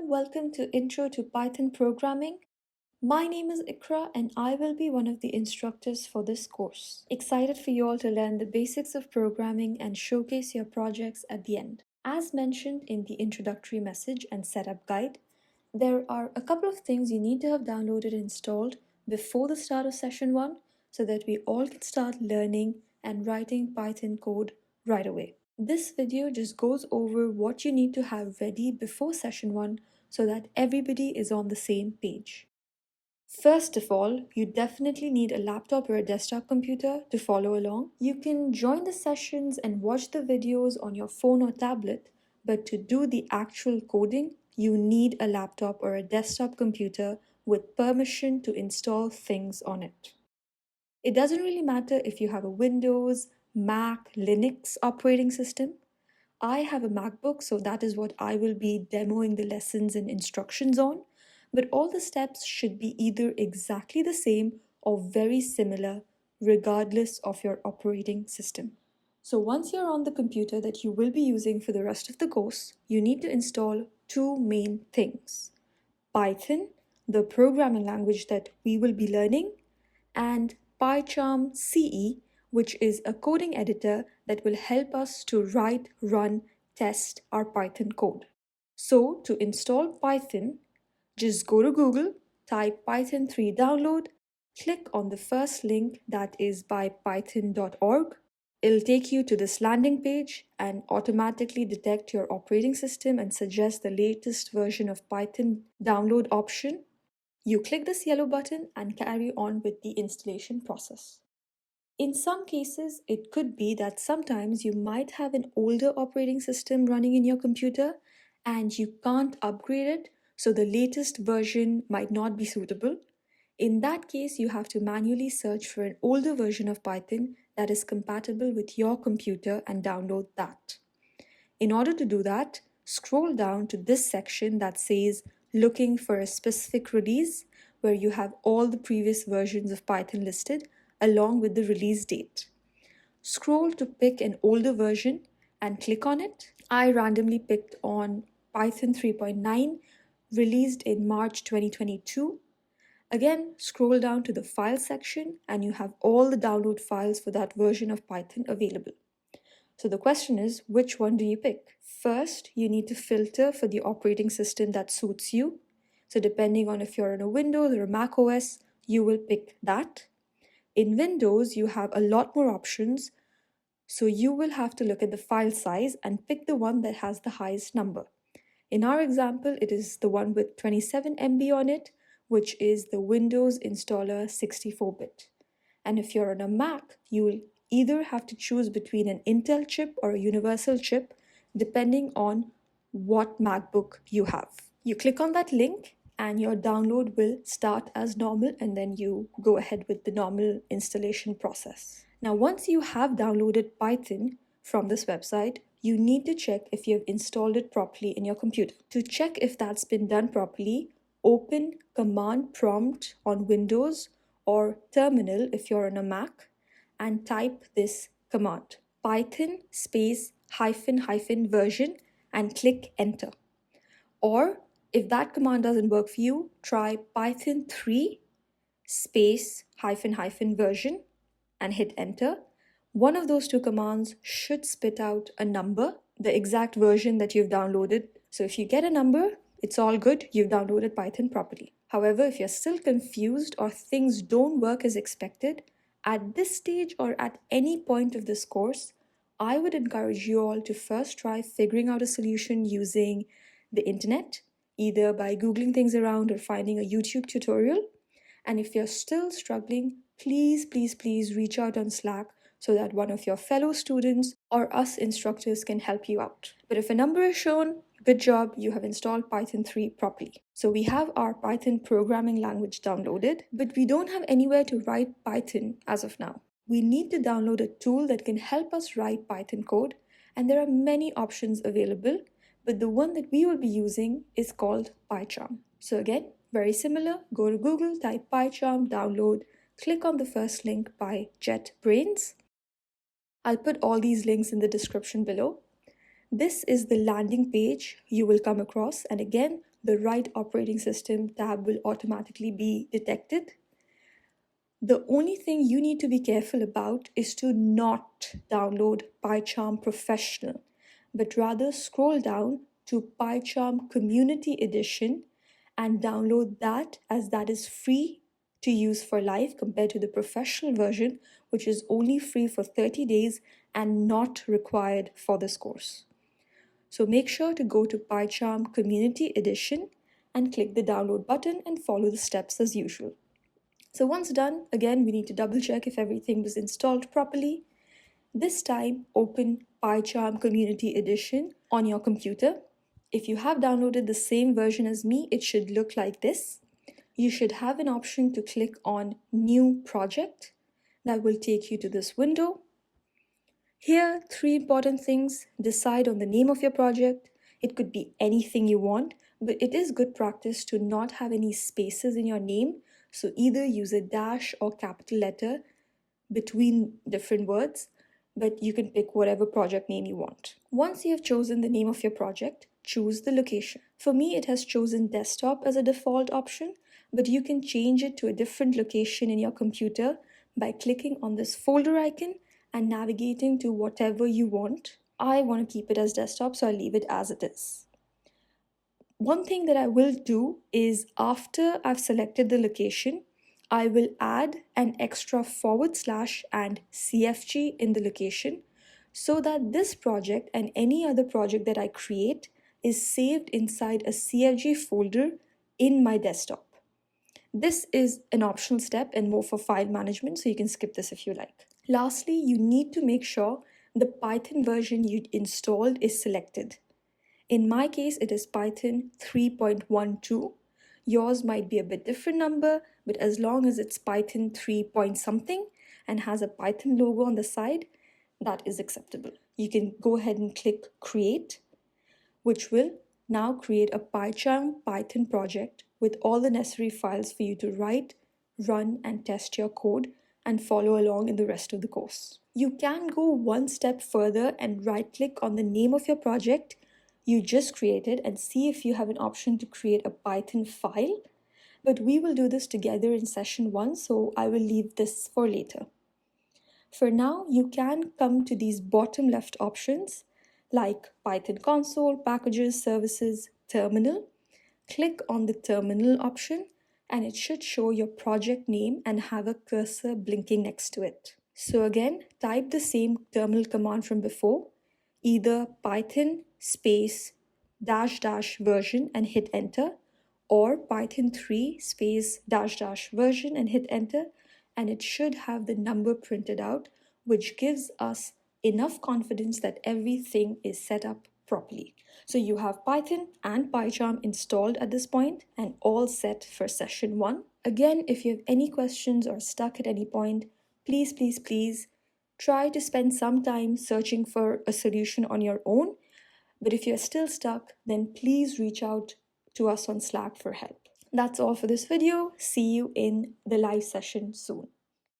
welcome to Intro to Python Programming. My name is Iqrah and I will be one of the instructors for this course. Excited for you all to learn the basics of programming and showcase your projects at the end. As mentioned in the introductory message and setup guide, there are a couple of things you need to have downloaded and installed before the start of session 1 so that we all can start learning and writing Python code right away. This video just goes over what you need to have ready before session 1 so that everybody is on the same page. First of all, you definitely need a laptop or a desktop computer to follow along. You can join the sessions and watch the videos on your phone or tablet, but to do the actual coding, you need a laptop or a desktop computer with permission to install things on it. It doesn't really matter if you have a Windows, Mac, Linux operating system. I have a MacBook, so that is what I will be demoing the lessons and instructions on. But all the steps should be either exactly the same or very similar, regardless of your operating system. So once you're on the computer that you will be using for the rest of the course, you need to install two main things: Python, the programming language that we will be learning, and PyCharm CE, which is a coding editor that will help us to write, run, test our Python code. So to install Python, just go to Google, type Python 3 download, click on the first link that is by python.org. It'll take you to this landing page and automatically detect your operating system and suggest the latest version of Python download option. You click this yellow button and carry on with the installation process. In some cases, it could be that sometimes you might have an older operating system running in your computer and you can't upgrade it, so the latest version might not be suitable. In that case, you have to manually search for an older version of Python that is compatible with your computer and download that. In order to do that, scroll down to this section that says looking for a specific release, where you have all the previous versions of Python listed along with the release date. Scroll to pick an older version and click on it. I randomly picked on Python 3.9, released in March 2022. Again, scroll down to the file section and you have all the download files for that version of Python available. So the question is, which one do you pick? First, you need to filter for the operating system that suits you. So depending on if you're on a Windows or a Mac OS, you will pick that. In Windows, you have a lot more options. So you will have to look at the file size and pick the one that has the highest number. In our example, it is the one with 27 MB on it, which is the Windows installer 64-bit. And if you're on a Mac, you will either have to choose between an Intel chip or a universal chip, depending on what MacBook you have. You click on that link and your download will start as normal, and then you go ahead with the normal installation process. Now, once you have downloaded Python from this website, you need to check if you have installed it properly in your computer. To check if that's been done properly, open Command Prompt on Windows or Terminal if you're on a Mac and type this command: Python space hyphen version, and click enter. Or if that command doesn't work for you, try Python 3 space hyphen version and hit enter. One of those two commands should spit out a number, the exact version that you've downloaded. So if you get a number, it's all good, you've downloaded Python properly. However, if you're still confused or things don't work as expected, at this stage or at any point of this course, I would encourage you all to first try figuring out a solution using the internet, either by Googling things around or finding a YouTube tutorial. And if you're still struggling, please reach out on Slack so that one of your fellow students or us instructors can help you out. But if a number is shown, good job, you have installed Python 3 properly. So we have our Python programming language downloaded, but we don't have anywhere to write Python as of now. We need to download a tool that can help us write Python code, and there are many options available, but the one that we will be using is called PyCharm. So again, very similar, go to Google, type PyCharm, download, click on the first link by JetBrains. I'll put all these links in the description below. This is the landing page you will come across, and again, the right operating system tab will automatically be detected. The only thing you need to be careful about is to not download PyCharm Professional, but rather scroll down to PyCharm Community Edition and download that, as that is free to use for life compared to the professional version, which is only free for 30 days and not required for this course. So make sure to go to PyCharm Community Edition and click the download button and follow the steps as usual. So once done, again, we need to double check if everything was installed properly. This time, open PyCharm Community Edition on your computer. If you have downloaded the same version as me, it should look like this. You should have an option to click on New Project. That will take you to this window. Here, 3 important things. Decide on the name of your project. It could be anything you want, but it is good practice to not have any spaces in your name. So either use a dash or capital letter between different words, but you can pick whatever project name you want. Once you have chosen the name of your project, choose the location. For me, it has chosen desktop as a default option, but you can change it to a different location in your computer by clicking on this folder icon and navigating to whatever you want. I want to keep it as desktop, so I'll leave it as it is. One thing that I will do is after I've selected the location, I will add an extra / and CFG in the location so that this project and any other project that I create is saved inside a CFG folder in my desktop. This is an optional step and more for file management, so you can skip this if you like. Lastly, you need to make sure the Python version you installed is selected. In my case, it is Python 3.12. Yours might be a bit different number, but as long as it's Python 3 point something and has a Python logo on the side, that is acceptable. You can go ahead and click Create, which will now create a PyCharm Python project with all the necessary files for you to write, run, and test your code and follow along in the rest of the course. You can go one step further and right-click on the name of your project you just created and see if you have an option to create a Python file, but we will do this together in session 1, so I will leave this for later. For now, you can come to these bottom left options like Python console, packages, services, terminal. Click on the terminal option and it should show your project name and have a cursor blinking next to it. So again, type the same terminal command from before, either Python space -- version and hit enter, or Python 3 space -- version and hit enter, and it should have the number printed out, which gives us enough confidence that everything is set up properly. So you have Python and PyCharm installed at this point and all set for session 1. Again, if you have any questions or stuck at any point, please try to spend some time searching for a solution on your own. But if you're still stuck, then please reach out to us on Slack for help. That's all for this video. See you in the live session soon.